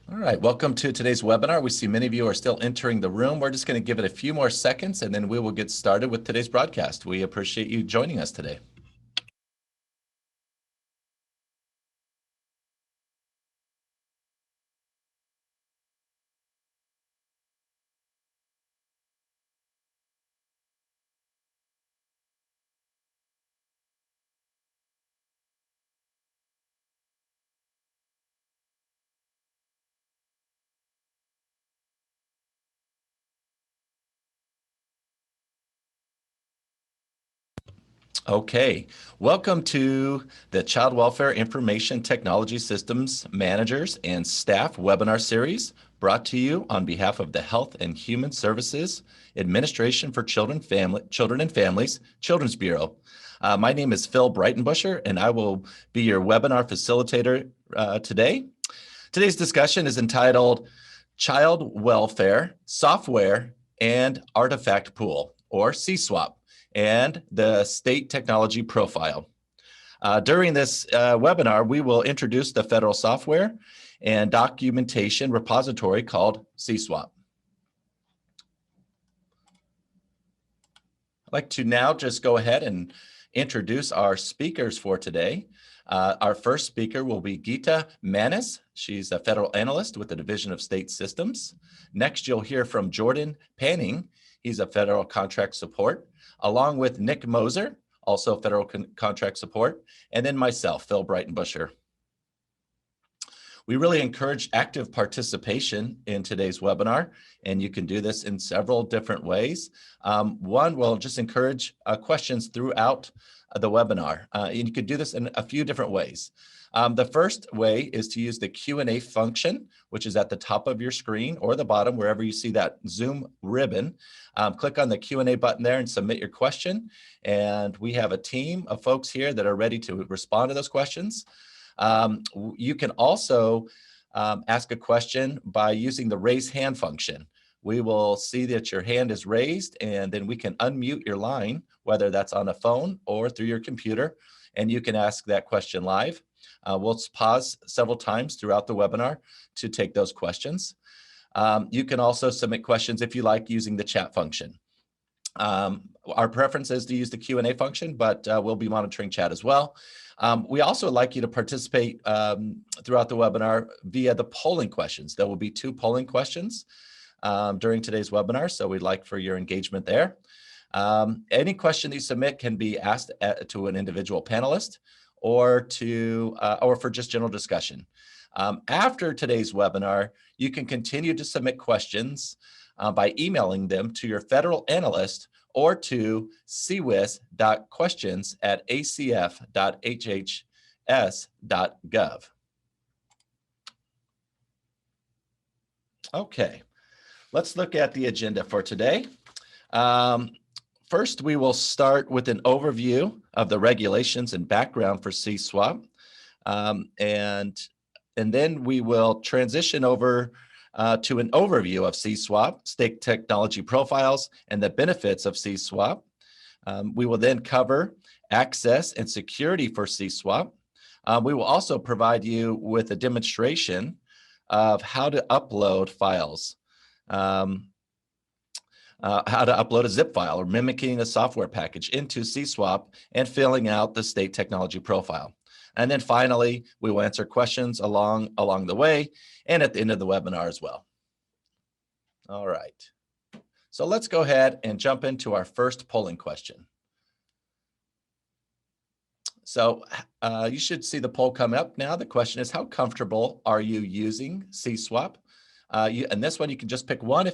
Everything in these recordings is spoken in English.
All right, welcome to today's webinar. We see many of you are still entering the room. We're just going to give it a few more seconds and then we will get started with today's broadcast. We appreciate you joining us today. Okay, welcome to the Child Welfare Information Technology Systems Managers and Staff webinar series brought to you on behalf of the Health and Human Services Administration for Children and Families, Children's Bureau. My name is Phil Breitenbuscher, and I will be your webinar facilitator today. Today's discussion is entitled Child Welfare Software and Artifact Pool, or CSWAP, and the State Technology Profile. During this webinar, we will introduce the federal software and documentation repository called CSWAP. I'd like to now just go ahead and introduce our speakers for today. Our first speaker will be Geeta Manis. She's a federal analyst with the Division of State Systems. Next, you'll hear from Jordan Panning. He's a federal contract support, along with Nick Moser, also federal contract support, and then myself, Phil Breitenbuscher. We really encourage active participation in today's webinar, and you can do this in several different ways. One, we'll just encourage questions throughout the webinar. And you can do this in a few different ways. The first way is to use the Q&A function, which is at the top of your screen or the bottom, wherever you see that Zoom ribbon. Click on the Q&A button there and submit your question. And we have a team of folks here that are ready to respond to those questions. You can also ask a question by using the raise hand function. We will see that your hand is raised, and then we can unmute your line, whether that's on a phone or through your computer, and you can ask that question live. We'll pause several times throughout the webinar to take those questions. You can also submit questions if you like using the chat function. Our preference is to use the Q&A function, but we'll be monitoring chat as well. We also like you to participate throughout the webinar via the polling questions. There will be 2 polling questions during today's webinar, so we'd like for your engagement there. Any question that you submit can be asked to an individual panelist or for just general discussion. After today's webinar, you can continue to submit questions by emailing them to your federal analyst or to cwis.questions@acf.hhs.gov. Okay, let's look at the agenda for today. First, we will start with an overview of the regulations and background for CSWAP, and then we will transition over to an overview of CSWAP, State Technology Profiles, and the benefits of CSWAP. We will then cover access and security for CSWAP. We will also provide you with a demonstration of how to upload files, how to upload a zip file or mimicking a software package into CSWAP and filling out the State Technology Profile. And then finally, we will answer questions along the way and at the end of the webinar as well. All right. So let's go ahead and jump into our first polling question. So you should see the poll come up now. The question is, how comfortable are you using CSWAP? And this one, you can just pick one.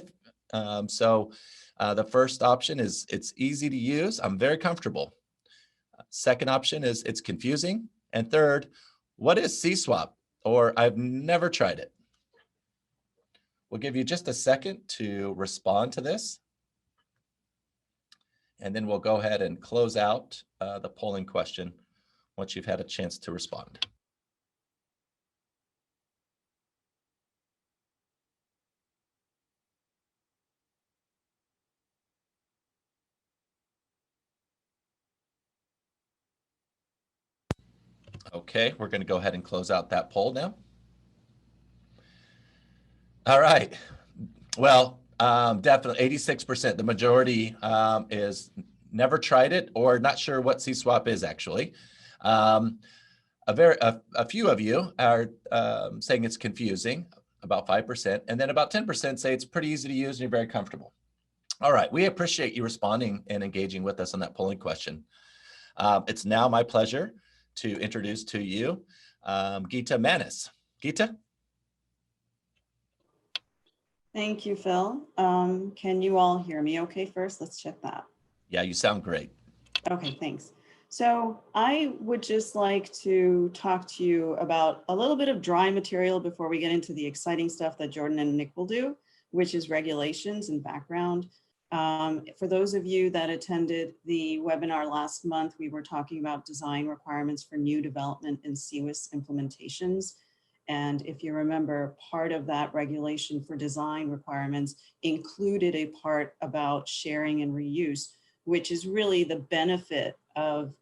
The first option is it's easy to use. I'm very comfortable. Second option is it's confusing. And third, what is CSWAP? Or I've never tried it. We'll give you just a second to respond to this. And then we'll go ahead and close out the polling question once you've had a chance to respond. Okay, we're going to go ahead and close out that poll now. All right. Well, definitely 86%. The majority is never tried it or not sure what CSWAP is actually. A few of you are saying it's confusing, about 5%, and then about 10% say it's pretty easy to use and you're very comfortable. All right, we appreciate you responding and engaging with us on that polling question. It's now my pleasure to introduce to you Geeta Manis. Geeta? Thank you, Phil. Can you all hear me okay first? Let's check that. Yeah, you sound great. Okay, thanks. So I would just like to talk to you about a little bit of dry material before we get into the exciting stuff that Jordan and Nick will do, which is regulations and background. For those of you that attended the webinar last month, we were talking about design requirements for new development in CCWIS implementations. And if you remember, part of that regulation for design requirements included a part about sharing and reuse, which is really the benefit of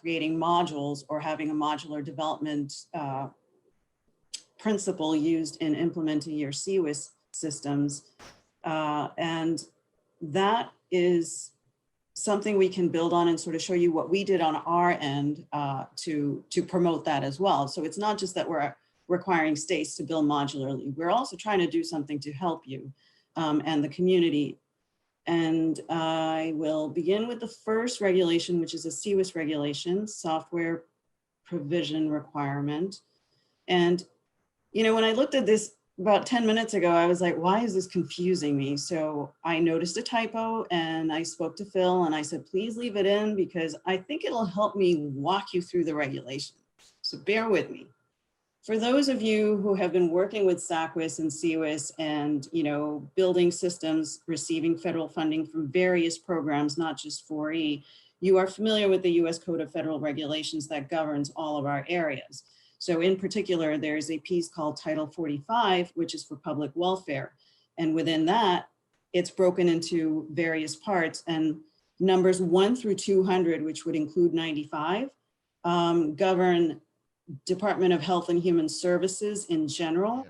creating modules or having a modular development principle used in implementing your CCWIS systems. And that is something we can build on and sort of show you what we did on our end to promote that as well. So it's not just that we're requiring states to build modularly. We're also trying to do something to help you and the community. And I will begin with the first regulation, which is a CCWIS regulation, software provision requirement. And, you know, when I looked at this about 10 minutes ago, I was like, why is this confusing me? So I noticed a typo and I spoke to Phil and I said, please leave it in because I think it'll help me walk you through the regulation. So bear with me. For those of you who have been working with CCWIS and CCWIS and, you know, building systems, receiving federal funding from various programs, not just 4E, you are familiar with the US Code of Federal Regulations that governs all of our areas. So in particular, there's a piece called Title 45, which is for public welfare. And within that, it's broken into various parts, and numbers 1 through 200, which would include 95, govern Department of Health and Human Services in general,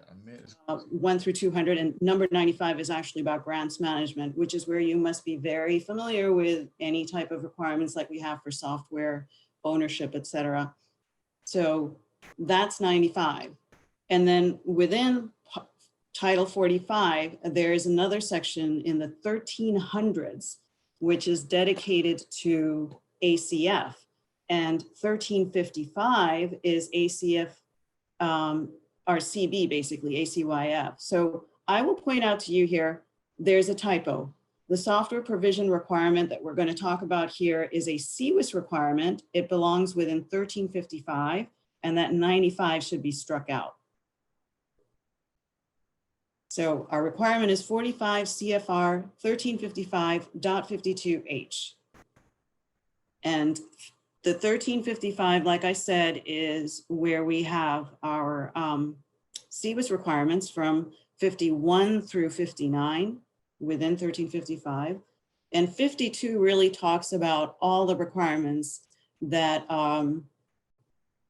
1 through 200, and number 95 is actually about grants management, which is where you must be very familiar with any type of requirements like we have for software ownership, et cetera. So that's 95. And then within Title 45, there is another section in the 1300s, which is dedicated to ACF. And 1355 is ACF, or CB, basically, ACYF. So I will point out to you here, there's a typo. The software provision requirement that we're going to talk about here is a CCWIS requirement. It belongs within 1355, and that 95 should be struck out. So our requirement is 45 CFR 1355.52H. And the 1355, like I said, is where we have our CCWIS requirements from 51 through 59 within 1355. And 52 really talks about all the requirements that,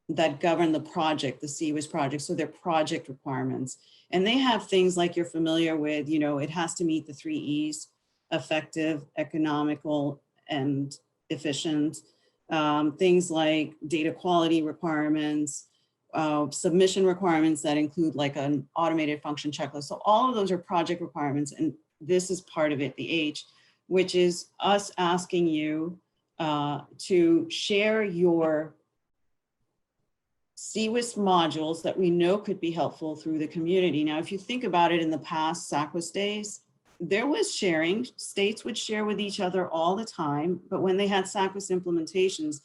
that govern the project, the CCWIS project. So they're project requirements. And they have things like you're familiar with, you know, it has to meet the 3 E's, effective, economical, and efficient. Things like data quality requirements, submission requirements that include like an automated function checklist. So all of those are project requirements, and this is part of it, the H, which is us asking you to share your CCWIS modules that we know could be helpful through the community. Now, if you think about it, in the past CCWIS days, there was sharing. States would share with each other all the time, but when they had CCWIS implementations,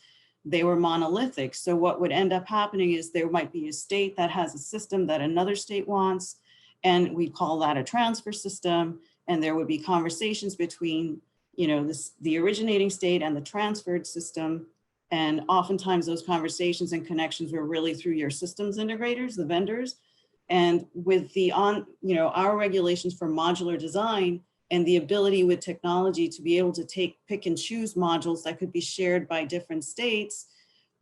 they were monolithic. So what would end up happening is there might be a state that has a system that another state wants, and we call that a transfer system. And there would be conversations between, you know, the originating state and the transferred system. And oftentimes those conversations and connections were really through your systems integrators, the vendors. And with the our regulations for modular design and the ability with technology to be able to pick and choose modules that could be shared by different states,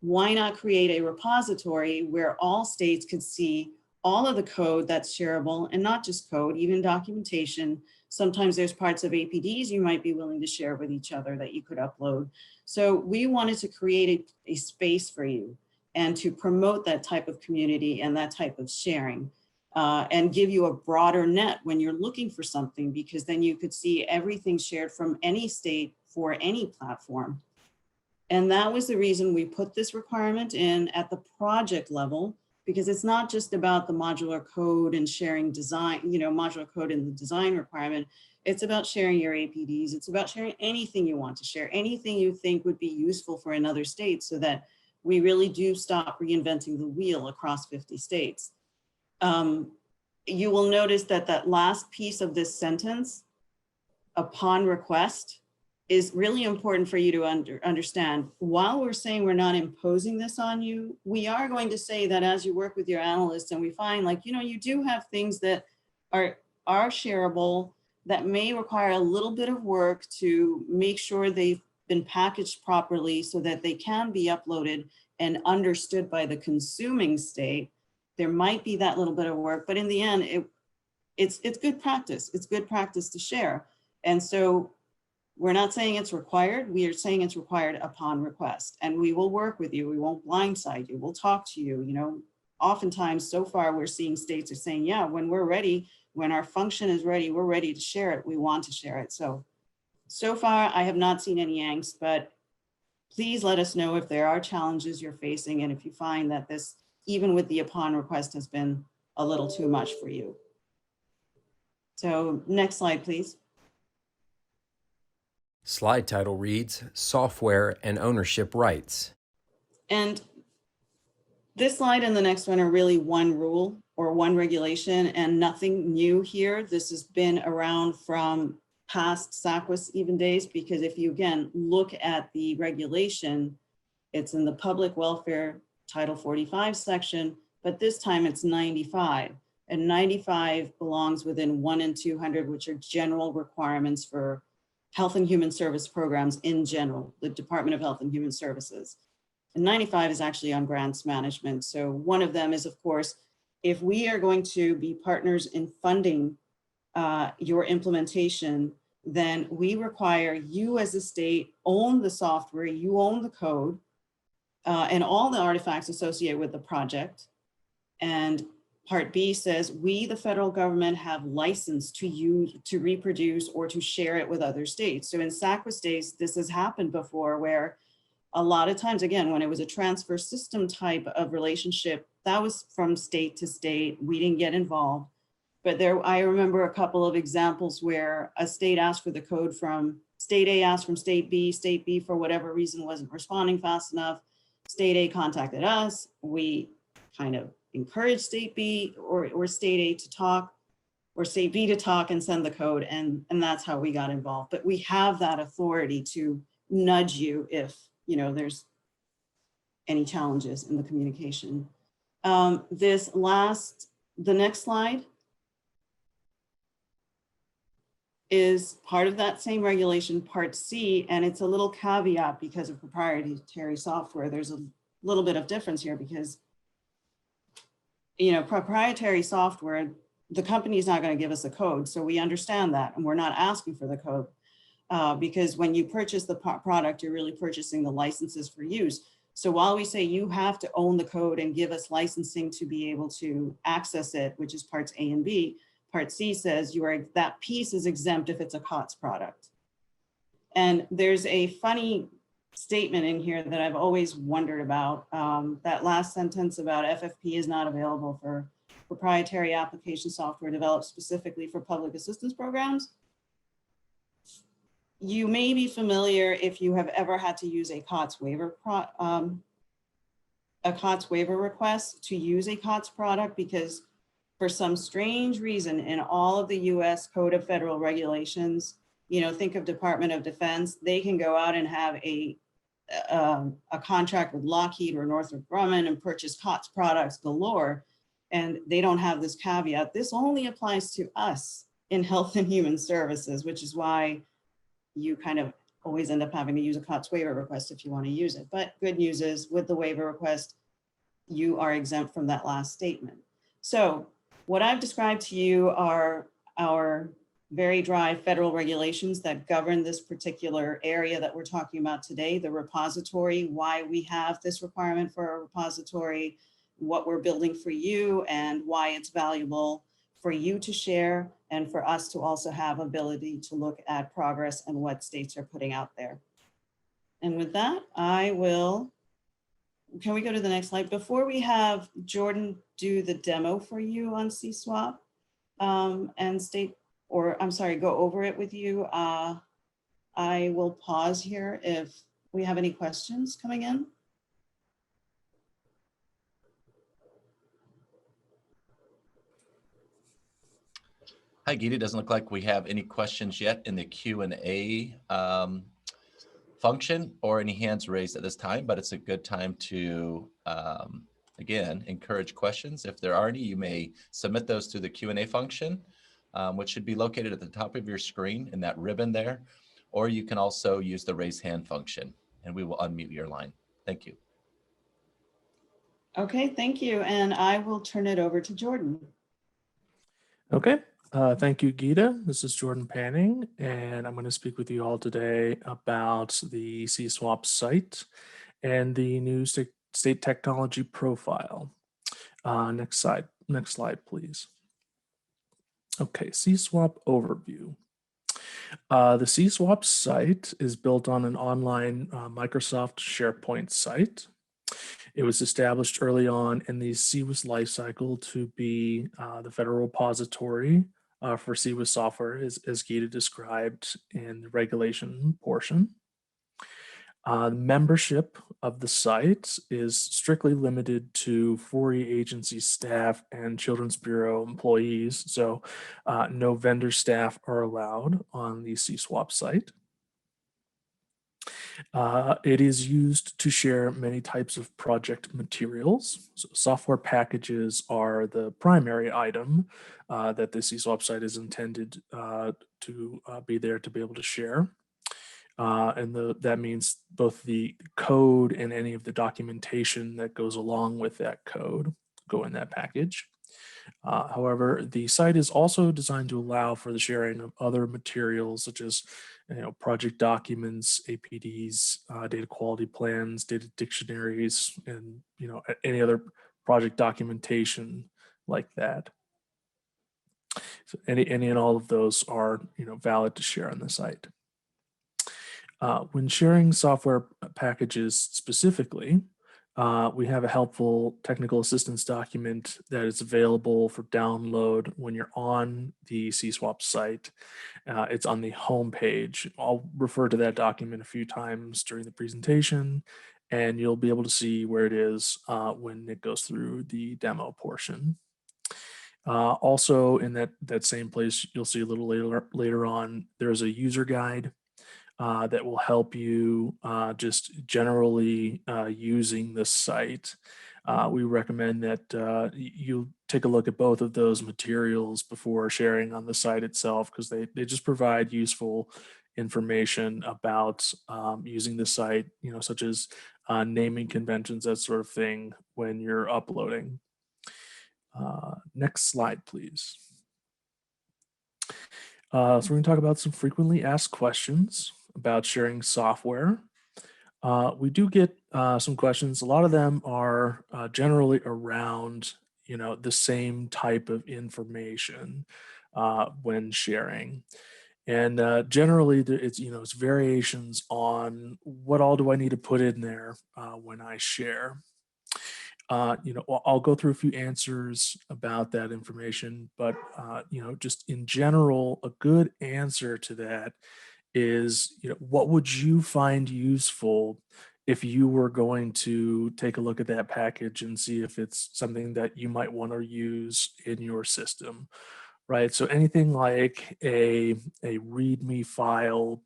why not create a repository where all states could see all of the code that's shareable, and not just code, even documentation. Sometimes there's parts of APDs you might be willing to share with each other that you could upload. So we wanted to create a space for you and to promote that type of community and that type of sharing, and give you a broader net when you're looking for something, because then you could see everything shared from any state for any platform. And that was the reason we put this requirement in at the project level, because it's not just about the modular code and sharing design, modular code and the design requirement. It's about sharing your APDs. It's about sharing anything you want to share, anything you think would be useful for another state, so that we really do stop reinventing the wheel across 50 states. You will notice that that last piece of this sentence, upon request, is really important for you to understand. While we're saying we're not imposing this on you, we are going to say that as you work with your analysts and we find, like, you do have things that are shareable that may require a little bit of work to make sure they've been packaged properly so that they can be uploaded and understood by the consuming state. There might be that little bit of work, but in the end, it's good practice. It's good practice to share. And so we're not saying it's required. We are saying it's required upon request, and we will work with you. We won't blindside you. We'll talk to you. Oftentimes so far we're seeing states are saying, yeah, when we're ready, when our function is ready, we're ready to share it. We want to share it. So far I have not seen any angst, but please let us know if there are challenges you're facing, and if you find that this, even with the upon request, has been a little too much for you. So next slide, please. Slide title reads, Software and Ownership Rights. And this slide and the next one are really one rule or one regulation, and nothing new here. This has been around from past CCWIS even days, because if you again look at the regulation, it's in the Public Welfare Title 45 section, but this time it's 95. And 95 belongs within 1 and 200, which are general requirements for Health and Human Service programs in general, the Department of Health and Human Services. And 95 is actually on grants management. So one of them is, of course, if we are going to be partners in funding your implementation, then we require you as a state own the software, you own the code, and all the artifacts associated with the project. And Part B says, we, the federal government, have license to use, to reproduce, or to share it with other states. So in CCWIS days, this has happened before, where a lot of times, again, when it was a transfer system type of relationship, that was from state to state. We didn't get involved. But I remember a couple of examples where a state asked for the code from state A, asked from state B for whatever reason wasn't responding fast enough. State A contacted us. We kind of encourage state B or state A to talk, or state B to talk and send the code. And that's how we got involved. But we have that authority to nudge you if there's any challenges in the communication. The next slide is part of that same regulation, Part C, and it's a little caveat because of proprietary software. There's a little bit of difference here because proprietary software, the company is not going to give us a code. So we understand that, and we're not asking for the code because when you purchase the product, you're really purchasing the licenses for use. So while we say you have to own the code and give us licensing to be able to access it, which is parts A and B, Part C says that piece is exempt if it's a COTS product. And there's a funny statement in here that I've always wondered about. That last sentence about FFP is not available for proprietary application software developed specifically for public assistance programs. You may be familiar if you have ever had to use a COTS waiver request to use a COTS product, because for some strange reason in all of the US Code of Federal Regulations, think of Department of Defense, they can go out and have a contract with Lockheed or Northrop Grumman and purchase COTS products galore, and they don't have this caveat. This only applies to us in Health and Human Services, which is why you kind of always end up having to use a COTS waiver request if you want to use it. But good news is with the waiver request, you are exempt from that last statement. So what I've described to you are our very dry federal regulations that govern this particular area that we're talking about today, the repository, why we have this requirement for a repository, what we're building for you, and why it's valuable for you to share and for us to also have ability to look at progress and what states are putting out there. And with that, can we go to the next slide? Before we have Jordan do the demo for you on CSWAP and go over it with you, I will pause here if we have any questions coming in. Hi, Geeta. It doesn't look like we have any questions yet in the Q&A function or any hands raised at this time, but it's a good time to, again, encourage questions. If there are any, you may submit those through the Q&A function, which should be located at the top of your screen in that ribbon there, or you can also use the raise hand function and we will unmute your line. Thank you. Okay, thank you. And I will turn it over to Jordan. Okay, thank you, Geeta. This is Jordan Panning, and I'm going to speak with you all today about the CSWAP site and the new state technology profile. Next slide, please. Okay, CSWAP overview. The CSWAP site is built on an online Microsoft SharePoint site. It was established early on in the CCWIS lifecycle to be the federal repository for CCWIS software, as Geeta described in the regulation portion. Membership of the site is strictly limited to 4E agency staff and Children's Bureau employees, so no vendor staff are allowed on the CSWAP site. It is used to share many types of project materials. So software packages are the primary item that the CSWAP site is intended to be there to be able to share. That means both the code and any of the documentation that goes along with that code go in that package. However, the site is also designed to allow for the sharing of other materials such as project documents, APDs, data quality plans, data dictionaries, and any other project documentation like that. So any and all of those are valid to share on the site. When sharing software packages specifically, we have a helpful technical assistance document that is available for download when you're on the CSWAP site. It's on the home page. I'll refer to that document a few times during the presentation, and you'll be able to see where it is when it goes through the demo portion. Also in that same place, you'll see a little later on, there's a user guide that will help you just generally using the site. We recommend that you take a look at both of those materials before sharing on the site itself, because they just provide useful information about using the site, such as naming conventions, that sort of thing, when you're uploading. Next slide, please. So we're going to talk about some frequently asked questions about sharing software. We do get some questions. A lot of them are generally around, the same type of information when sharing. And generally, it's variations on what all do I need to put in there when I share. I'll go through a few answers about that information, but just in general, a good answer to that is, what would you find useful if you were going to take a look at that package and see if it's something that you might want to use in your system, right? So anything like a README file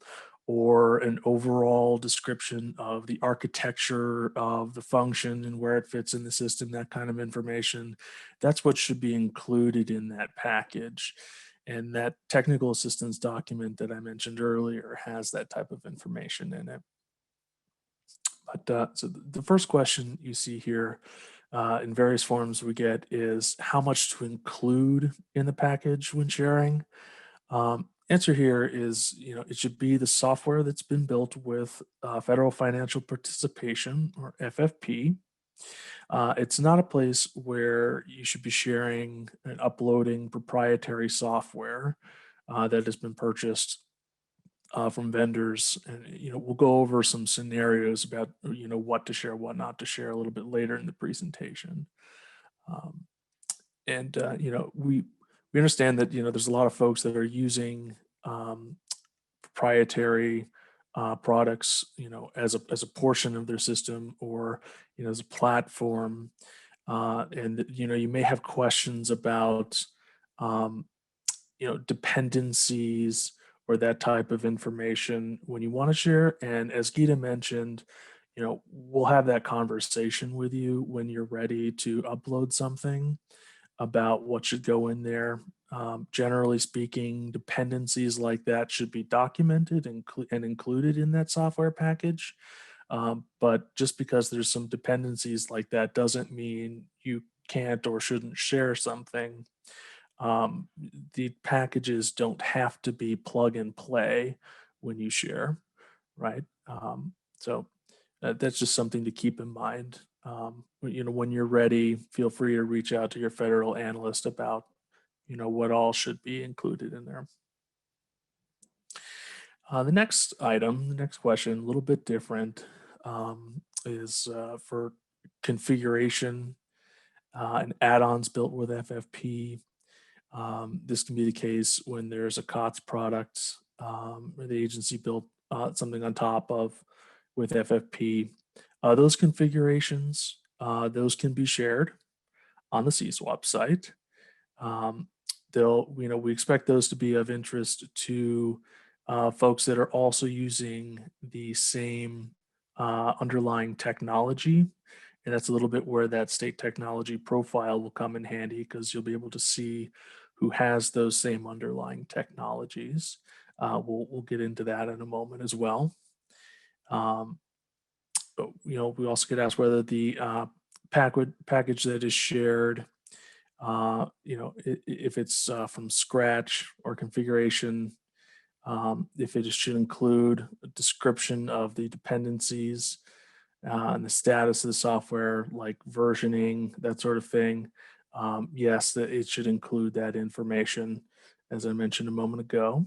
or an overall description of the architecture of the function and where it fits in the system, that kind of information, that's what should be included in that package. And that technical assistance document that I mentioned earlier has that type of information in it. But so the first question you see here in various forms we get is how much to include in the package when sharing. Answer here is, it should be the software that's been built with federal financial participation, or FFP. It's not a place where you should be sharing and uploading proprietary software that has been purchased from vendors. And we'll go over some scenarios about what to share, what not to share a little bit later in the presentation. We understand that there's a lot of folks that are using proprietary products, as a portion of their system, or as a platform, and you may have questions about dependencies or that type of information when you want to share. And as Geeta mentioned, we'll have that conversation with you when you're ready to upload something about what should go in there. Generally speaking, dependencies like that should be documented and included in that software package. But just because there's some dependencies like that doesn't mean you can't or shouldn't share something. The packages don't have to be plug and play when you share, right? So that's just something to keep in mind. When you're ready, feel free to reach out to your federal analyst about, what all should be included in there. The next question, a little bit different, is for configuration and add-ons built with FFP. This can be the case when there's a COTS product or the agency built something on top of with FFP. Those configurations, those can be shared on the CSWAP site. We expect those to be of interest to folks that are also using the same underlying technology. And that's a little bit where that state technology profile will come in handy, because you'll be able to see who has those same underlying technologies. We'll get into that in a moment as well. We also get asked whether the package that is shared, if it's from scratch or configuration, if it should include a description of the dependencies and the status of the software, like versioning, that sort of thing. Yes, that it should include that information, as I mentioned a moment ago.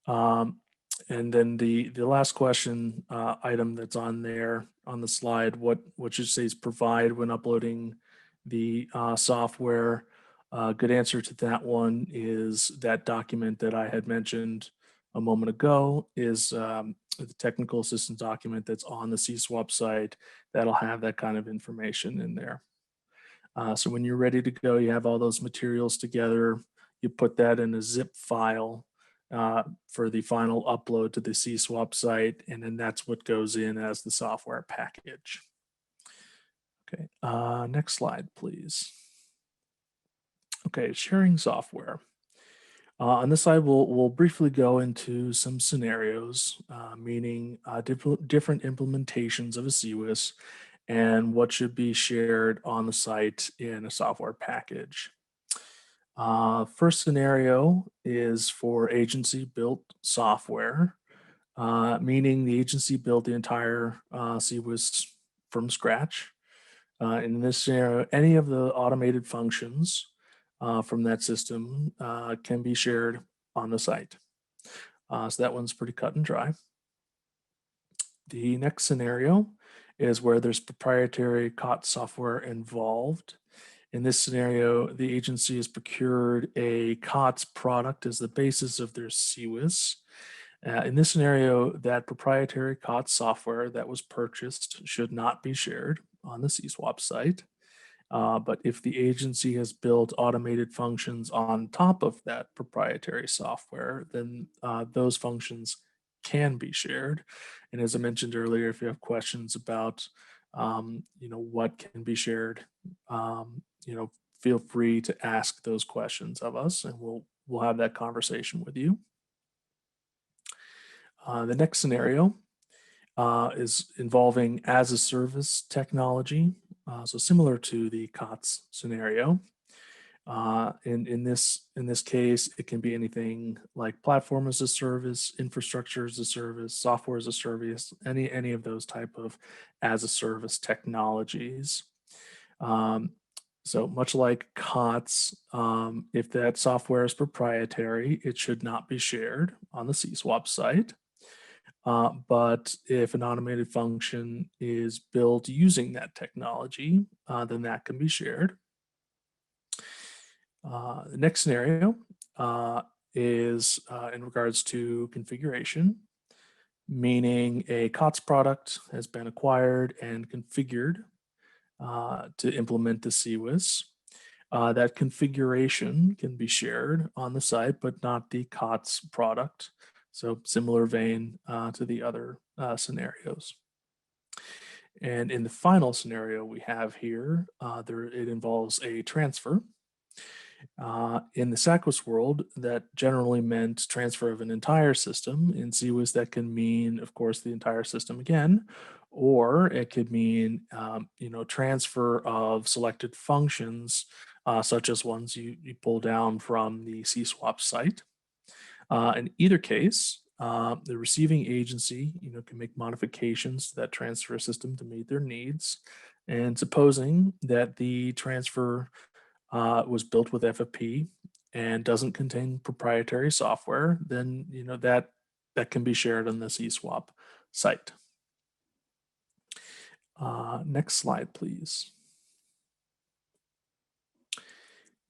And then the last question item that's on there on the slide, what should say is provide when uploading the software. Good answer to that one is that document that I had mentioned a moment ago is the technical assistance document that's on the CSWAP site. That'll have that kind of information in there. So when you're ready to go, you have all those materials together, you put that in a zip file for the final upload to the CSWAP site, and then that's what goes in as the software package. Okay, next slide, please. Okay, sharing software. On this slide, we'll briefly go into some scenarios, meaning different implementations of a CWIS and what should be shared on the site in a software package. First scenario is for agency-built software, meaning the agency built the entire CWIS from scratch. In this scenario, any of the automated functions from that system can be shared on the site. So that one's pretty cut and dry. The next scenario is where there's proprietary COTS software involved. In this scenario, the agency has procured a COTS product as the basis of their CWIS. In this scenario, that proprietary COTS software that was purchased should not be shared on the CSWAP site. But if the agency has built automated functions on top of that proprietary software, then those functions can be shared. And as I mentioned earlier, if you have questions about what can be shared, feel free to ask those questions of us, and we'll have that conversation with you. The next scenario is involving as a service technology, so similar to the COTS scenario. In this case, it can be anything like platform as a service, infrastructure as a service, software as a service, any of those type of as a service technologies. So much like COTS, if that software is proprietary, it should not be shared on the CSWAP site. But if an automated function is built using that technology, then that can be shared. The next scenario is in regards to configuration, meaning a COTS product has been acquired and configured to implement the CWIS. That configuration can be shared on the site, but not the COTS product. So similar vein to the other scenarios. And in the final scenario we have here, it involves a transfer. In the CCWIS world, that generally meant transfer of an entire system. In CWIS, that can mean, of course, the entire system again, or it could mean, transfer of selected functions, such as ones you pull down from the CSWAP site. In either case, the receiving agency, can make modifications to that transfer system to meet their needs. And supposing that the transfer was built with FFP and doesn't contain proprietary software, then that can be shared on the CSWAP site. Next slide, please.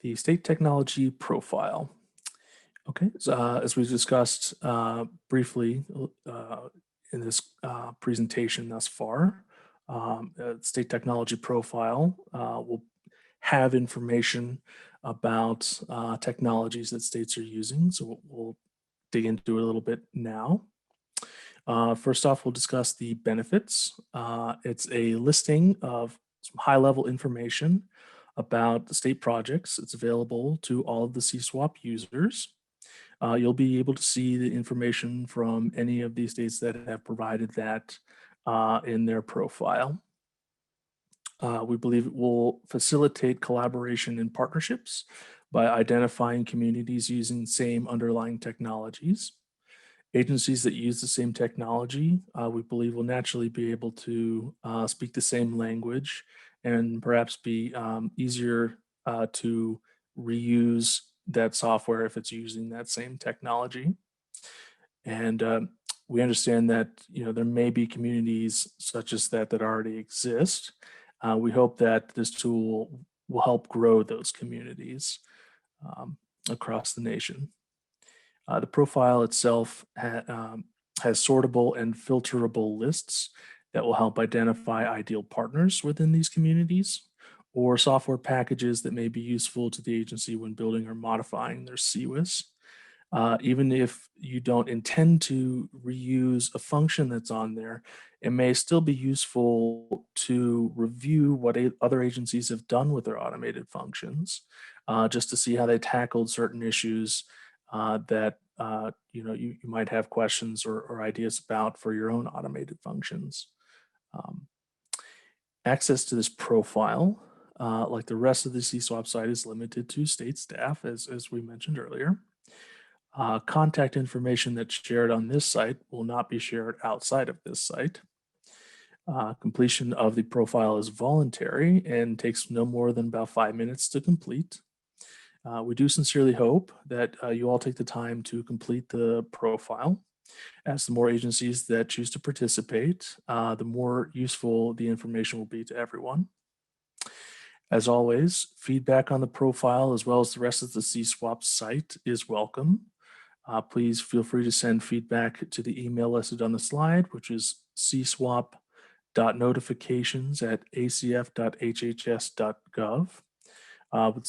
The state technology profile. Okay, so as we discussed briefly in this presentation thus far, state technology profile will have information about technologies that states are using. So we'll dig into it a little bit now. First off, we'll discuss the benefits. It's a listing of some high-level information about the state projects. It's available to all of the CSWAP users. You'll be able to see the information from any of these states that have provided that in their profile. We believe it will facilitate collaboration and partnerships by identifying communities using the same underlying technologies. Agencies that use the same technology, we believe will naturally be able to speak the same language and perhaps be easier to reuse that software if it's using that same technology. And we understand that there may be communities such as that already exist. We hope that this tool will help grow those communities across the nation. The profile itself has sortable and filterable lists that will help identify ideal partners within these communities or software packages that may be useful to the agency when building or modifying their CWIS. Even if you don't intend to reuse a function that's on there, it may still be useful to review what other agencies have done with their automated functions, just to see how they tackled certain issues that you might have questions or ideas about for your own automated functions. Access to this profile, like the rest of the CSWAP site, is limited to state staff, as we mentioned earlier. Contact information that's shared on this site will not be shared outside of this site. Completion of the profile is voluntary and takes no more than about 5 minutes to complete. We do sincerely hope that you all take the time to complete the profile. As the more agencies that choose to participate, the more useful the information will be to everyone. As always, feedback on the profile as well as the rest of the CSWAP site is welcome. Please feel free to send feedback to the email listed on the slide, which is cswap.notifications@acf.hhs.gov with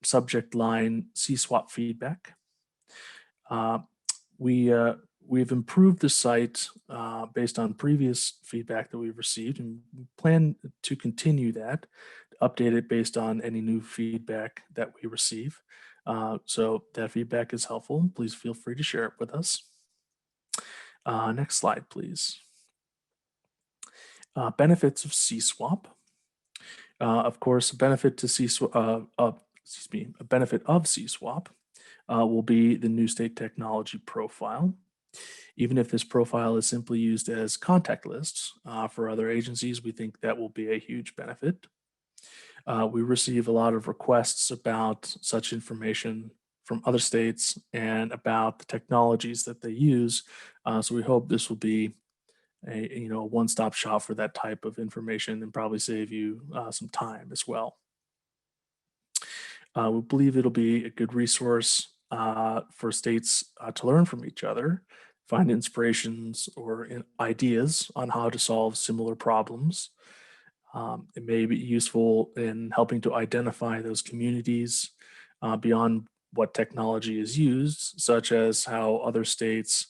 subject line CSWAP feedback. We've improved the site based on previous feedback that we've received, and we plan to continue that, update it based on any new feedback that we receive. So that feedback is helpful. Please feel free to share it with us. Next slide, please. Benefits of CSWAP. Of course, a benefit to a benefit of CSWAP will be the new state technology profile. Even if this profile is simply used as contact lists for other agencies, we think that will be a huge benefit. We receive a lot of requests about such information from other states and about the technologies that they use. So we hope this will be a one-stop shop for that type of information and probably save you some time as well. We believe it'll be a good resource for states to learn from each other, find inspirations or ideas on how to solve similar problems. It may be useful in helping to identify those communities beyond what technology is used, such as how other states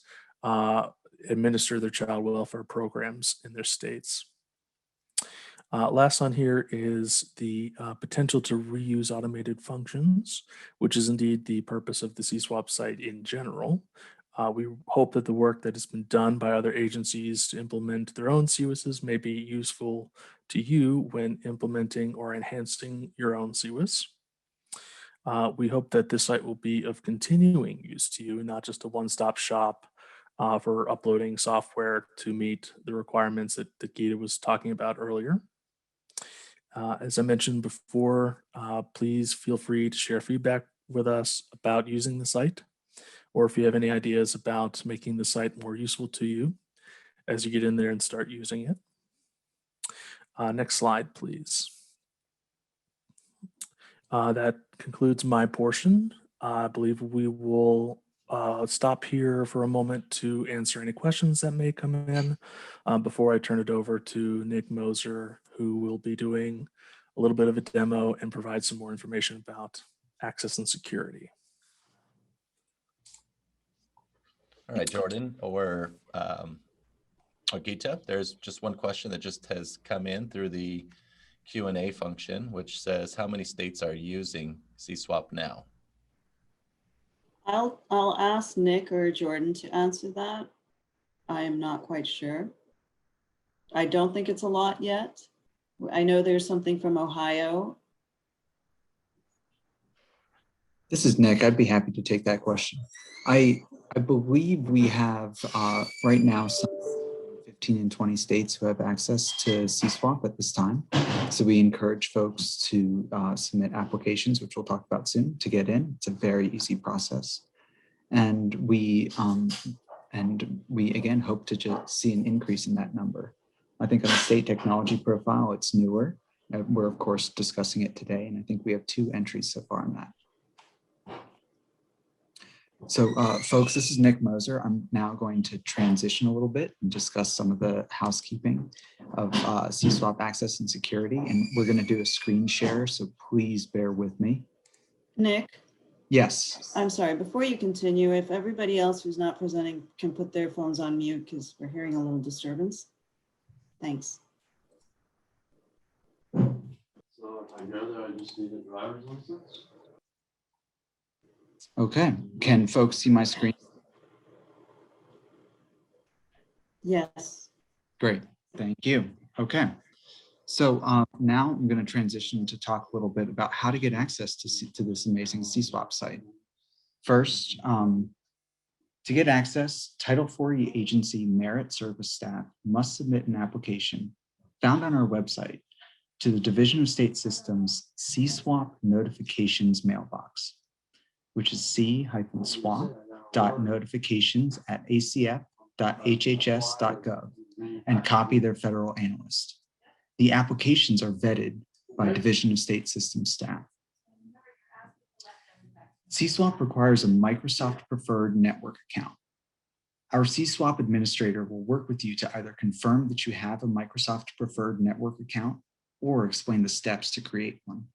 administer their child welfare programs in their states. Last on here is the potential to reuse automated functions, which is indeed the purpose of the CSWAP site in general. We hope that the work that has been done by other agencies to implement their own CWISs may be useful to you when implementing or enhancing your own CWIS. We hope that this site will be of continuing use to you, not just a one-stop shop for uploading software to meet the requirements that Geeta was talking about earlier. As I mentioned before, please feel free to share feedback with us about using the site, or if you have any ideas about making the site more useful to you as you get in there and start using it. Next slide, please. That concludes my portion. I believe we will stop here for a moment to answer any questions that may come in before I turn it over to Nick Moser, who will be doing a little bit of a demo and provide some more information about access and security. All right, Jordan or Geeta, there's just one question that just has come in through the Q&A function, which says, how many states are using CSWAP now? I'll ask Nick or Jordan to answer that. I am not quite sure. I don't think it's a lot yet. I know there's something from Ohio. This is Nick. I'd be happy to take that question. I believe we have right now some 15 and 20 states who have access to CSWAP at this time. So we encourage folks to submit applications, which we'll talk about soon, to get in. It's a very easy process. And we again hope to just see an increase in that number. I think on the state technology profile, it's newer. We're of course discussing it today, and I think we have 2 entries so far in that. So folks, this is Nick Moser. I'm now going to transition a little bit and discuss some of the housekeeping of CSWAP access and security. And we're going to do a screen share, so please bear with me. Nick? Yes. I'm sorry, before you continue, if everybody else who's not presenting can put their phones on mute because we're hearing a little disturbance. Thanks. So I gather I just need a driver's license? Okay. Can folks see my screen? Yes. Great. Thank you. Okay. So now I'm going to transition to talk a little bit about how to get access to this amazing CSWAP site. First, to get access, Title IV agency merit service staff must submit an application found on our website to the Division of State Systems CSWAP notifications mailbox, which is c-swap.notifications@acf.hhs.gov, and copy their federal analyst. The applications are vetted by Division of State Systems staff. CSWAP requires a Microsoft Preferred Network account. Our CSWAP administrator will work with you to either confirm that you have a Microsoft Preferred Network account or explain the steps to create one.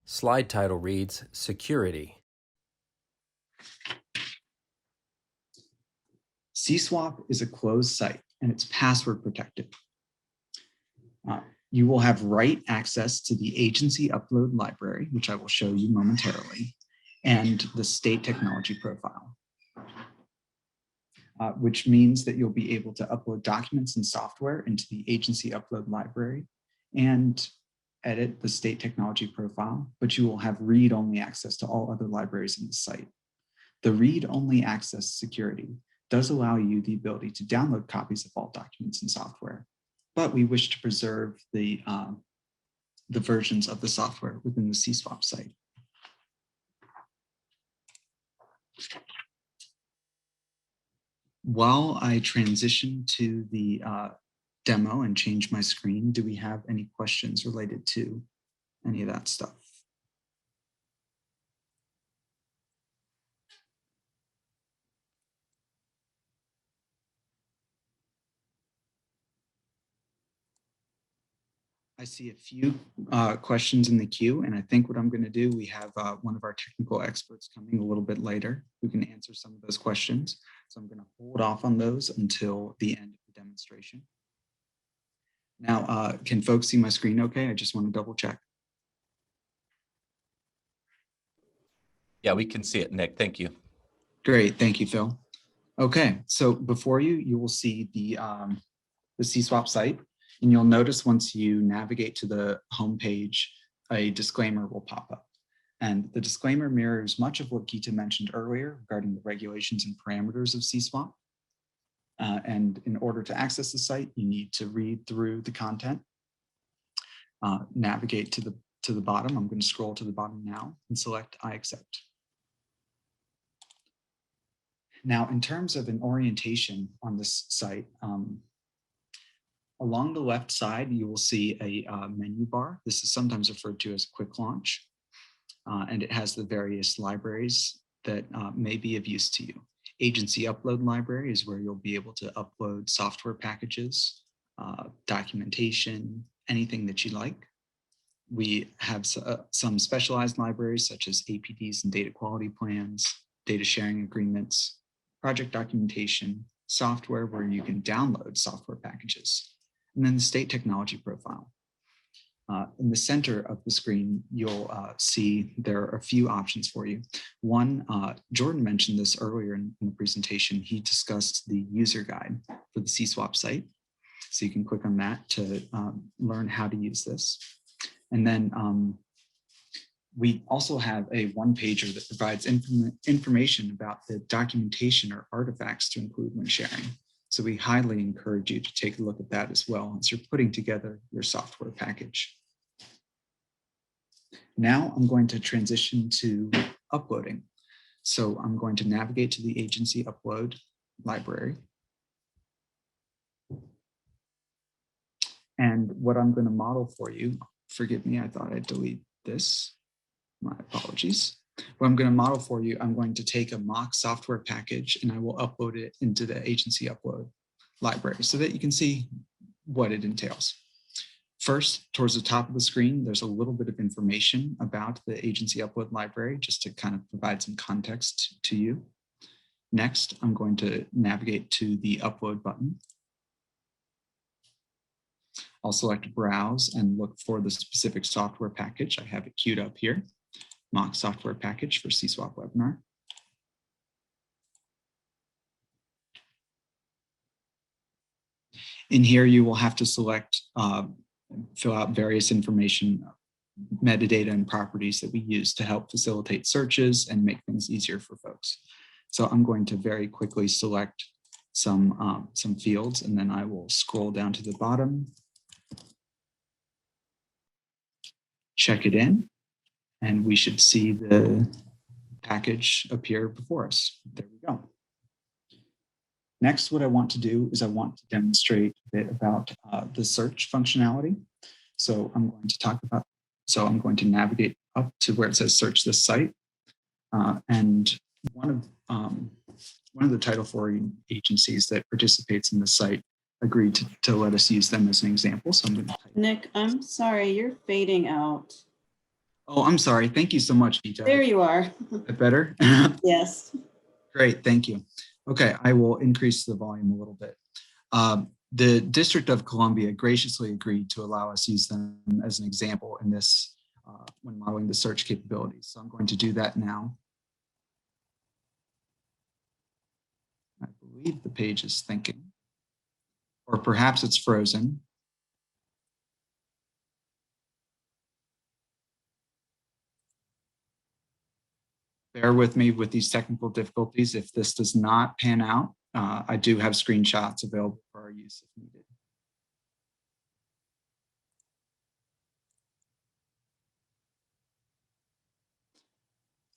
Slide title reads Security. CSWAP is a closed site and it's password protected. You will have write access to the agency upload library, which I will show you momentarily, and the state technology profile. which means that you'll be able to upload documents and software into the agency upload library and edit the state technology profile, but you will have read-only access to all other libraries in the site. The read-only access security does allow you the ability to download copies of all documents and software, but we wish to preserve the versions of the software within the CSWAP site. While I transition to the demo and change my screen, do we have any questions related to any of that stuff? I see a few questions in the queue, and I think what I'm going to do, we have one of our technical experts coming a little bit later who can answer some of those questions. So I'm going to hold off on those until the end of the demonstration. Now, can folks see my screen okay? I just want to double check. Yeah, we can see it, Nick. Thank you. Great, thank you, Phil. Okay, so before you, you will see the CSWAP site. And you'll notice once you navigate to the home page, a disclaimer will pop up. And the disclaimer mirrors much of what Geeta mentioned earlier regarding the regulations and parameters of CSWAP. And in order to access the site, you need to read through the content, navigate to the bottom. I'm going to scroll to the bottom now and select I accept. Now, in terms of an orientation on this site, along the left side, you will see a menu bar. This is sometimes referred to as a quick launch, and it has the various libraries that may be of use to you. Agency Upload Library is where you'll be able to upload software packages, documentation, anything that you like. We have some specialized libraries such as APDs and data quality plans, data sharing agreements, project documentation, software where you can download software packages, and then the state technology profile. In the center of the screen, you'll see there are a few options for you. One, Jordan mentioned this earlier in the presentation. He discussed the user guide for the CSWAP site. So you can click on that to learn how to use this. And then we also have a one-pager that provides information about the documentation or artifacts to include when sharing. So we highly encourage you to take a look at that as well as you're putting together your software package. Now I'm going to transition to uploading. So I'm going to navigate to the agency upload library. And what I'm going to model for you, forgive me, I thought I'd delete this. My apologies. What I'm going to model for you, I'm going to take a mock software package and I will upload it into the agency upload library so that you can see what it entails. First, towards the top of the screen, there's a little bit of information about the agency upload library just to kind of provide some context to you. Next, I'm going to navigate to the upload button. I'll select browse and look for the specific software package. I have it queued up here. Mock software package for CSWAP webinar. In here, you will have to select, fill out various information, metadata and properties that we use to help facilitate searches and make things easier for folks. So I'm going to very quickly select some fields, and then I will scroll down to the bottom, check it in, and we should see the package appear before us. There we go. Next, what I want to do is I want to demonstrate a bit about the search functionality. So I'm going to navigate up to where it says search this site. And one of the Title IV agencies that participates in the site agreed to let us use them as an example. So I'm going to type. Nick, I'm sorry, you're fading out. Oh, I'm sorry. Thank you so much, Geeta. There you are. Is that better? Yes. Great, thank you. Okay, I will increase the volume a little bit. The District of Columbia graciously agreed to allow us use them as an example in this when modeling the search capabilities. So I'm going to do that now. I believe the page is thinking, or perhaps it's frozen. Bear with me with these technical difficulties. If this does not pan out, I do have screenshots available for our use if needed.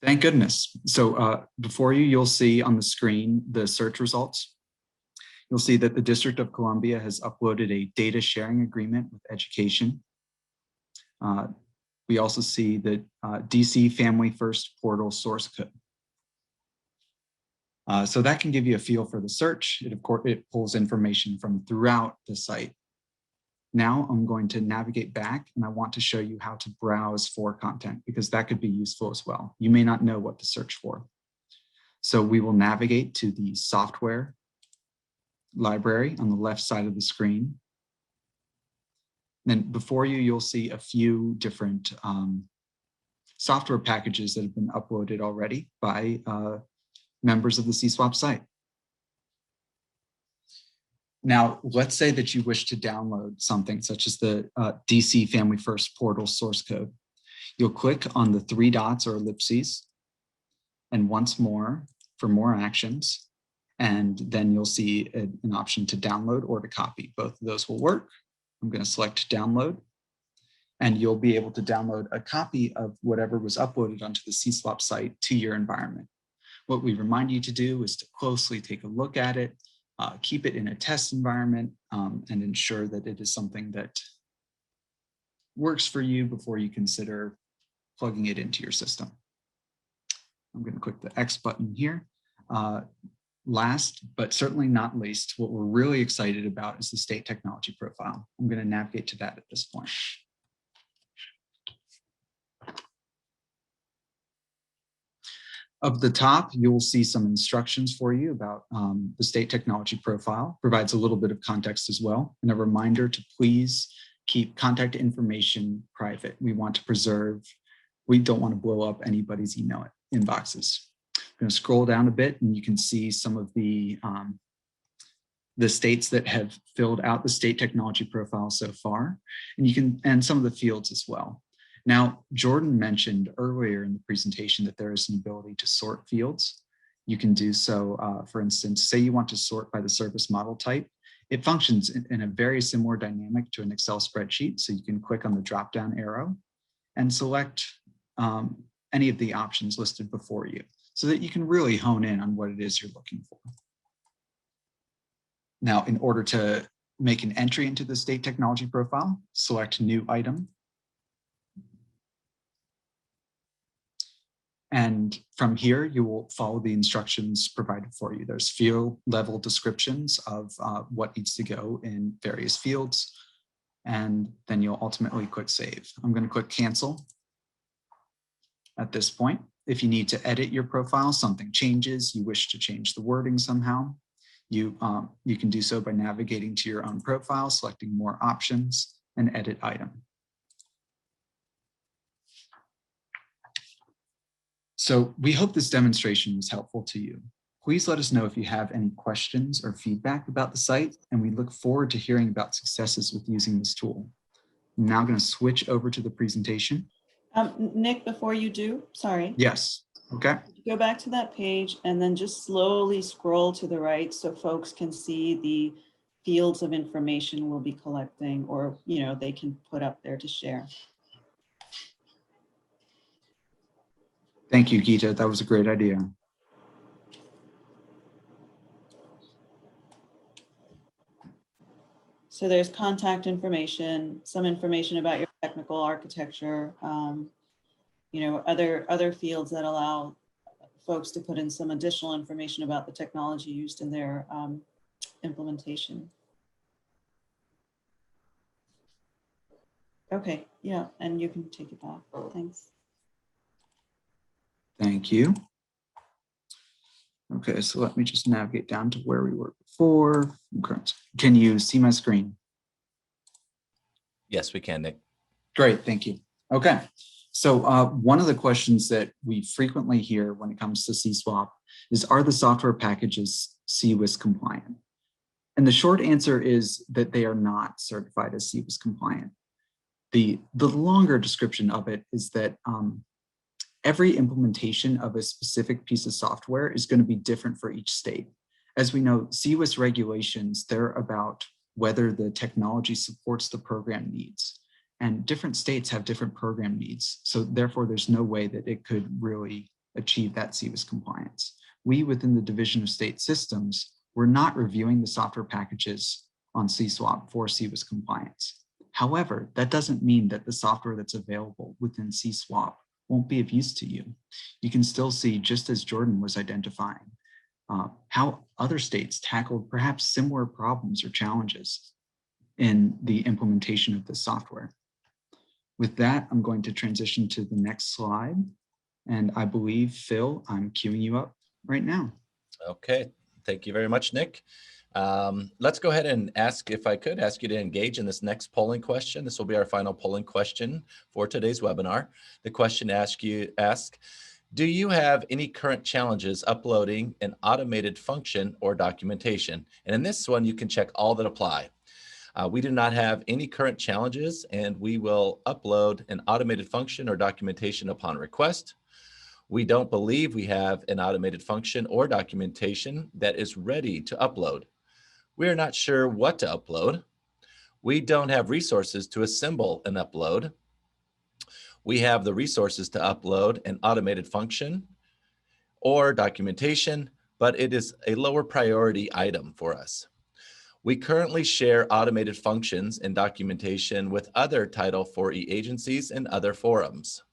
Thank goodness. So before you, you'll see on the screen the search results. You'll see that the District of Columbia has uploaded a data sharing agreement with education. We also see the DC Family First portal source code. So that can give you a feel for the search. Of course, it pulls information from throughout the site. Now I'm going to navigate back and I want to show you how to browse for content because that could be useful as well. You may not know what to search for. So we will navigate to the software library on the left side of the screen. Then before you, you'll see a few different software packages that have been uploaded already by members of the CSWAP site. Now, let's say that you wish to download something such as the DC Family First portal source code. You'll click on the 3 dots or ellipses, and once more for more actions, and then you'll see an option to download or to copy. Both of those will work. I'm going to select download, and you'll be able to download a copy of whatever was uploaded onto the CSWAP site to your environment. What we remind you to do is to closely take a look at it, keep it in a test environment, and ensure that it is something that works for you before you consider plugging it into your system. I'm going to click the X button here. Last, but certainly not least, what we're really excited about is the state technology profile. I'm going to navigate to that at this point. Up the top, you'll see some instructions for you about the state technology profile, provides a little bit of context as well, and a reminder to please keep contact information private. We want to preserve, we don't want to blow up anybody's email inboxes. I'm going to scroll down a bit and you can see some of the states that have filled out the state technology profile so far, and some of the fields as well. Now, Jordan mentioned earlier in the presentation that there is an ability to sort fields. You can do so, for instance, say you want to sort by the service model type. It functions in a very similar dynamic to an Excel spreadsheet. So you can click on the drop-down arrow and select any of the options listed before you so that you can really hone in on what it is you're looking for. Now, in order to make an entry into the state technology profile, select new item. And from here, you will follow the instructions provided for you. There's field level descriptions of what needs to go in various fields. And then you'll ultimately click save. I'm going to click cancel at this point. If you need to edit your profile, something changes, you wish to change the wording somehow, you can do so by navigating to your own profile, selecting more options, and edit item. So we hope this demonstration was helpful to you. Please let us know if you have any questions or feedback about the site, and we look forward to hearing about successes with using this tool. I'm now going to switch over to the presentation. Nick, before you do, sorry. Yes, okay. Go back to that page and then just slowly scroll to the right so folks can see the fields of information we'll be collecting, or they can put up there to share. Thank you, Geeta. That was a great idea. So there's contact information, some information about your technical architecture, other fields that allow folks to put in some additional information about the technology used in their implementation. Okay, yeah, and you can take it back. Thanks. Thank you. Okay, so let me just navigate down to where we were before. Can you see my screen? Yes, we can, Nick. Great, thank you. Okay, so one of the questions that we frequently hear when it comes to CSWAP is, are the software packages CWIS compliant? And the short answer is that they are not certified as CWIS compliant. The longer description of it is that every implementation of a specific piece of software is going to be different for each state. As we know, CWIS regulations, they're about whether the technology supports the program needs. And different states have different program needs. So therefore, there's no way that it could really achieve that CWIS compliance. We, within the Division of State Systems, we're not reviewing the software packages on CSWAP for CWIS compliance. However, that doesn't mean that the software that's available within CSWAP won't be of use to you. You can still see, just as Jordan was identifying, how other states tackled perhaps similar problems or challenges in the implementation of this software. With that, I'm going to transition to the next slide. And I believe, Phil, I'm queuing you up right now. Okay, thank you very much, Nick. Let's go ahead and ask, if I could ask you to engage in this next polling question. This will be our final polling question for today's webinar. The question asks, do you have any current challenges uploading an automated function or documentation? And in this one, you can check all that apply. We do not have any current challenges, and we will upload an automated function or documentation upon request. We don't believe we have an automated function or documentation that is ready to upload. We are not sure what to upload. We don't have resources to assemble an upload. We have the resources to upload an automated function or documentation, but it is a lower priority item for us. We currently share automated functions and documentation with other Title IV agencies and other forums.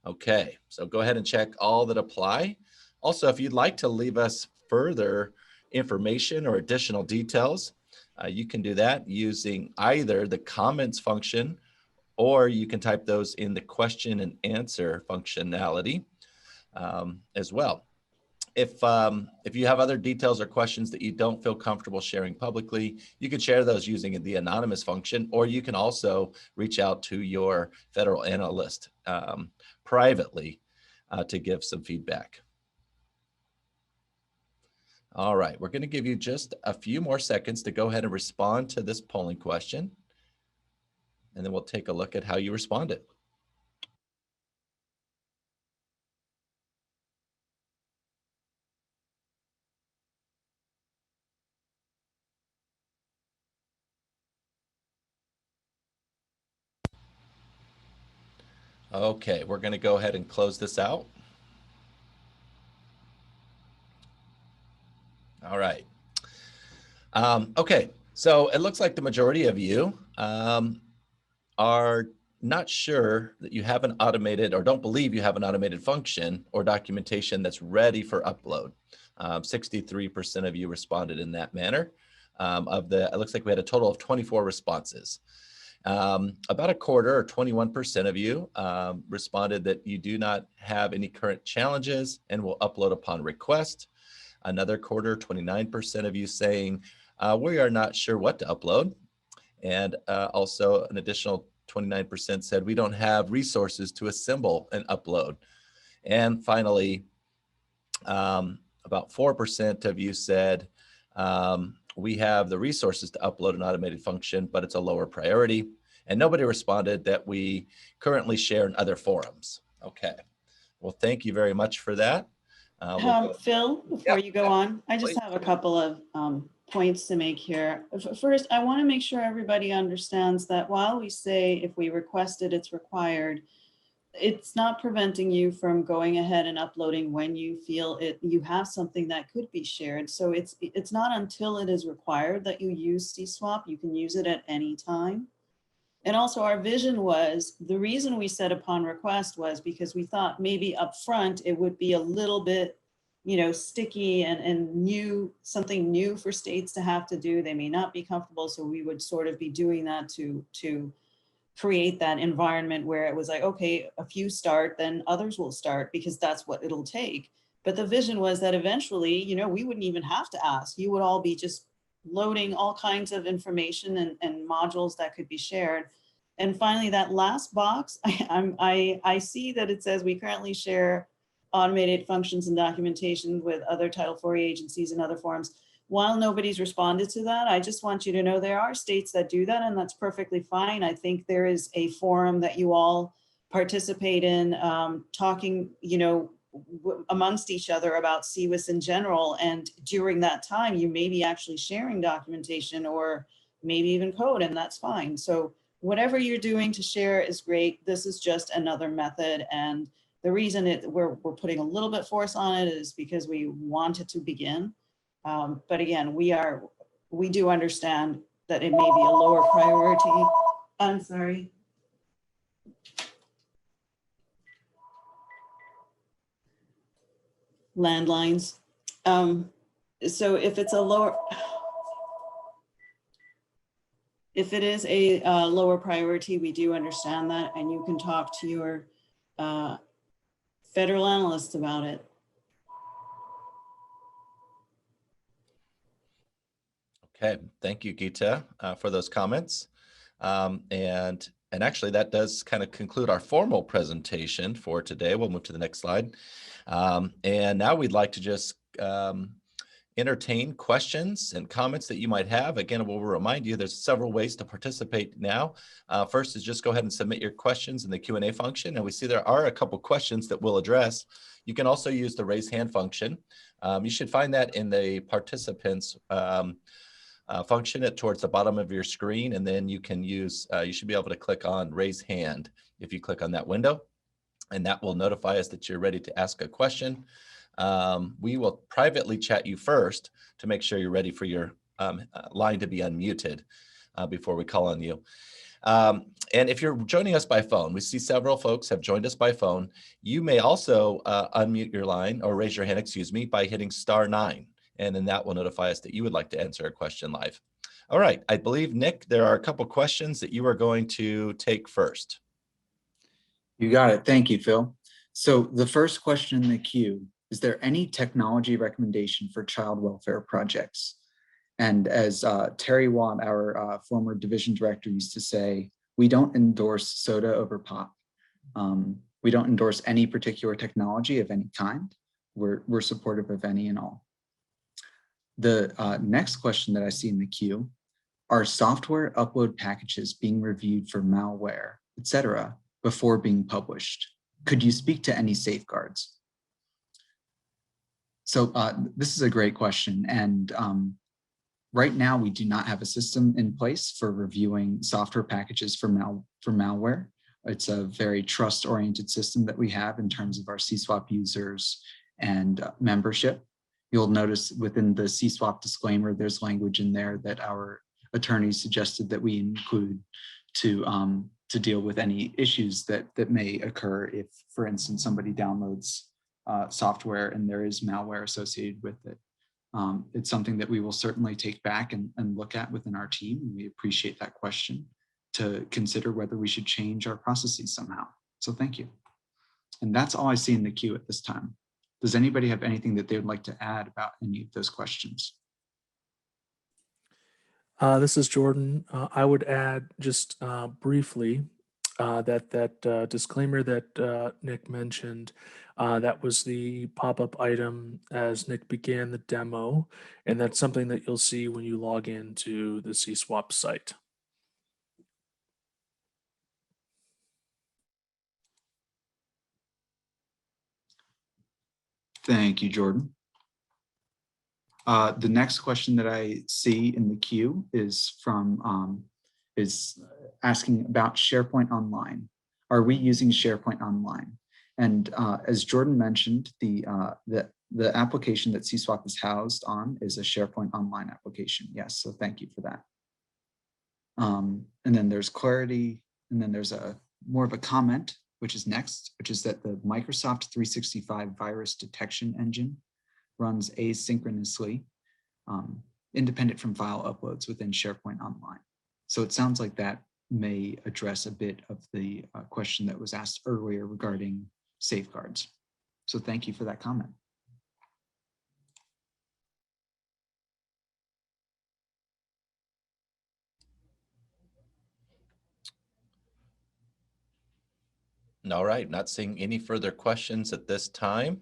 Okay, so go ahead and check all that apply. Also, if you'd like to leave us further information or additional details, you can do that using either the comments function, or you can type those in the question and answer functionality as well. If you have other details or questions that you don't feel comfortable sharing publicly, you can share those using the anonymous function, or you can also reach out to your federal analyst privately to give some feedback. All right, we're going to give you just a few more seconds to go ahead and respond to this polling question, and then we'll take a look at how you responded. Okay, we're going to go ahead and close this out. All right. Okay, so it looks like the majority of you are not sure that you have an automated, or don't believe you have an automated function or documentation that's ready for upload. 63% of you responded in that manner. It looks like we had a total of 24 responses. About a quarter, or 21% of you, responded that you do not have any current challenges and will upload upon request. Another quarter, 29% of you, saying we are not sure what to upload. And also an additional 29% said we don't have resources to assemble and upload. And finally, about 4% of you said we have the resources to upload an automated function, but it's a lower priority. And nobody responded that we currently share in other forums. Okay, well, thank you very much for that. Phil, before you go on, I just have a couple of points to make here. First, I want to make sure everybody understands that while we say if we request it, it's required, it's not preventing you from going ahead and uploading when you feel you have something that could be shared. So it's not until it is required that you use CSWAP. You can use it at any time. And also our vision was, the reason we said upon request was because we thought maybe upfront it would be a little bit, sticky and new, something new for states to have to do. They may not be comfortable. So we would sort of be doing that to create that environment where it was like, okay, a few start, then others will start, because that's what it'll take. But the vision was that eventually, we wouldn't even have to ask. You would all be just loading all kinds of information and modules that could be shared. And finally, that last box, I see that it says we currently share automated functions and documentation with other Title IV agencies and other forms. While nobody's responded to that, I just want you to know there are states that do that, and that's perfectly fine. I think there is a forum that you all participate in, talking, amongst each other about CWIS in general. And during that time, you may be actually sharing documentation or maybe even code, and that's fine. So whatever you're doing to share is great. This is just another method. And the reason we're putting a little bit force on it is because we want it to begin. But again, we do understand that it may be a lower priority. I'm sorry. Landlines. So if it's a lower, if it is a lower priority, we do understand that, and you can talk to your federal analysts about it. Okay, thank you, Geeta, for those comments. And actually, that does kind of conclude our formal presentation for today. We'll move to the next slide. And now we'd like to just entertain questions and comments that you might have. Again, we'll remind you there's several ways to participate now. First is just go ahead and submit your questions in the Q&A function. And we see there are a couple questions that we'll address. You can also use the raise hand function. You should find that in the participants function towards the bottom of your screen, and then you can use, you should be able to click on raise hand if you click on that window, and that will notify us that you're ready to ask a question. We will privately chat you first to make sure you're ready for your line to be unmuted before we call on you. And if you're joining us by phone, we see several folks have joined us by phone. You may also unmute your line or raise your hand, excuse me, by hitting *9. And then that will notify us that you would like to answer a question live. All right, I believe, Nick, there are a couple questions that you are going to take first. You got it. Thank you, Phil. So the first question in the queue, is there any technology recommendation for child welfare projects? And as Terry Watt, our former division director, used to say, we don't endorse soda over pop. We don't endorse any particular technology of any kind. We're supportive of any and all. The next question that I see in the queue, are software upload packages being reviewed for malware, etc., before being published? Could you speak to any safeguards? So this is a great question. And right now, we do not have a system in place for reviewing software packages for malware. It's a very trust-oriented system that we have in terms of our CSWAP users and membership. You'll notice within the CSWAP disclaimer, there's language in there that our attorneys suggested that we include to deal with any issues that may occur if, for instance, somebody downloads software and there is malware associated with it. It's something that we will certainly take back and look at within our team. We appreciate that question to consider whether we should change our processes somehow. So thank you. And that's all I see in the queue at this time. Does anybody have anything that they would like to add about any of those questions? This is Jordan. I would add just briefly that disclaimer that Nick mentioned, that was the pop-up item as Nick began the demo, and that's something that you'll see when you log into the CSWAP site. Thank you, Jordan. The next question that I see in the queue is from is asking about SharePoint Online. Are we using SharePoint Online? And as Jordan mentioned, the application that CSWAP is housed on is a SharePoint Online application. Yes, so thank you for that. And then there's clarity, and then there's a more of a comment, which is next, which is that the Microsoft 365 virus detection engine runs asynchronously, independent from file uploads within SharePoint Online. So it sounds like that may address a bit of the question that was asked earlier regarding safeguards. So thank you for that comment. All right, not seeing any further questions at this time.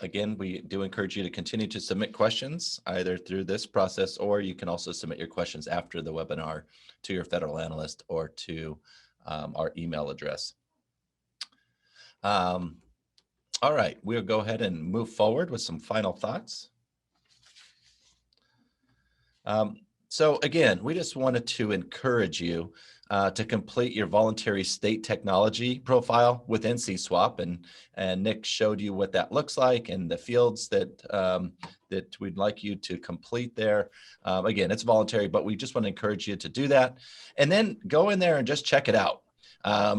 Again, we do encourage you to continue to submit questions either through this process, or you can also submit your questions after the webinar to your federal analyst or to our email address. All right, we'll go ahead and move forward with some final thoughts. So again, we just wanted to encourage you to complete your voluntary state technology profile within CSWAP, and Nick showed you what that looks like and the fields that that we'd like you to complete there. Again, it's voluntary, but we just want to encourage you to do that, and then go in there and just check it out.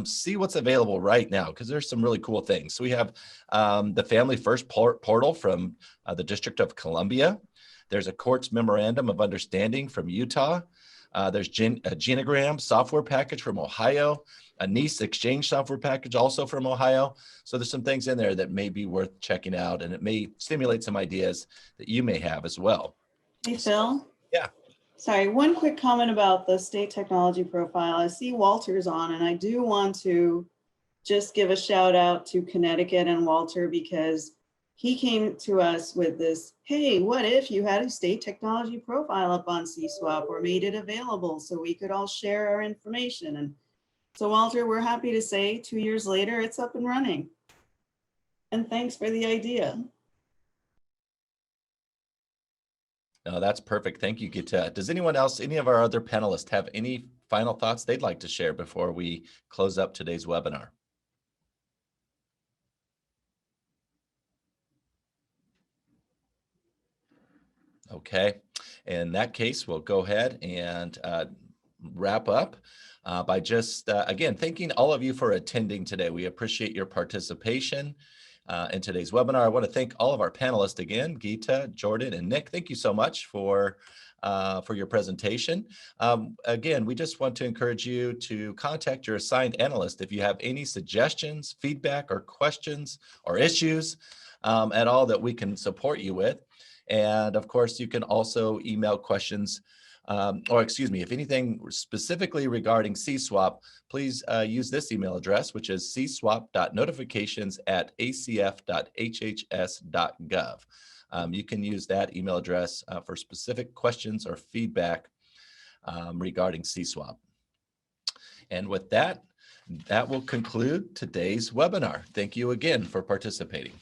See what's available right now, because there's some really cool things. So we have the Family First portal from the District of Columbia. There's a Courts Memorandum of Understanding from Utah. There's a Genogram software package from Ohio, a NICE Exchange software package also from Ohio. So there's some things in there that may be worth checking out, and it may stimulate some ideas that you may have as well. Hey, Phil. Yeah. Sorry, one quick comment about the state technology profile. I see Walter's on, and I do want to just give a shout out to Connecticut and Walter, because he came to us with this, hey, what if you had a state technology profile up on CSWAP or made it available so we could all share our information? And so Walter, we're happy to say 2 years later, it's up and running. And thanks for the idea. No, that's perfect. Thank you, Gita. Does anyone else, any of our other panelists, have any final thoughts they'd like to share before we close up today's webinar? Okay, in that case, we'll go ahead and wrap up by just, again, thanking all of you for attending today. We appreciate your participation in today's webinar. I want to thank all of our panelists again, Gita, Jordan, and Nick. Thank you so much for your presentation. Again, we just want to encourage you to contact your assigned analyst if you have any suggestions, feedback, or questions or issues at all that we can support you with. And of course, you can also email questions, or excuse me, if anything specifically regarding CSWAP, please use this email address, which is cswap.notifications@acf.hhs.gov. You can use that email address for specific questions or feedback regarding CSWAP. And with that, that will conclude today's webinar. Thank you again for participating.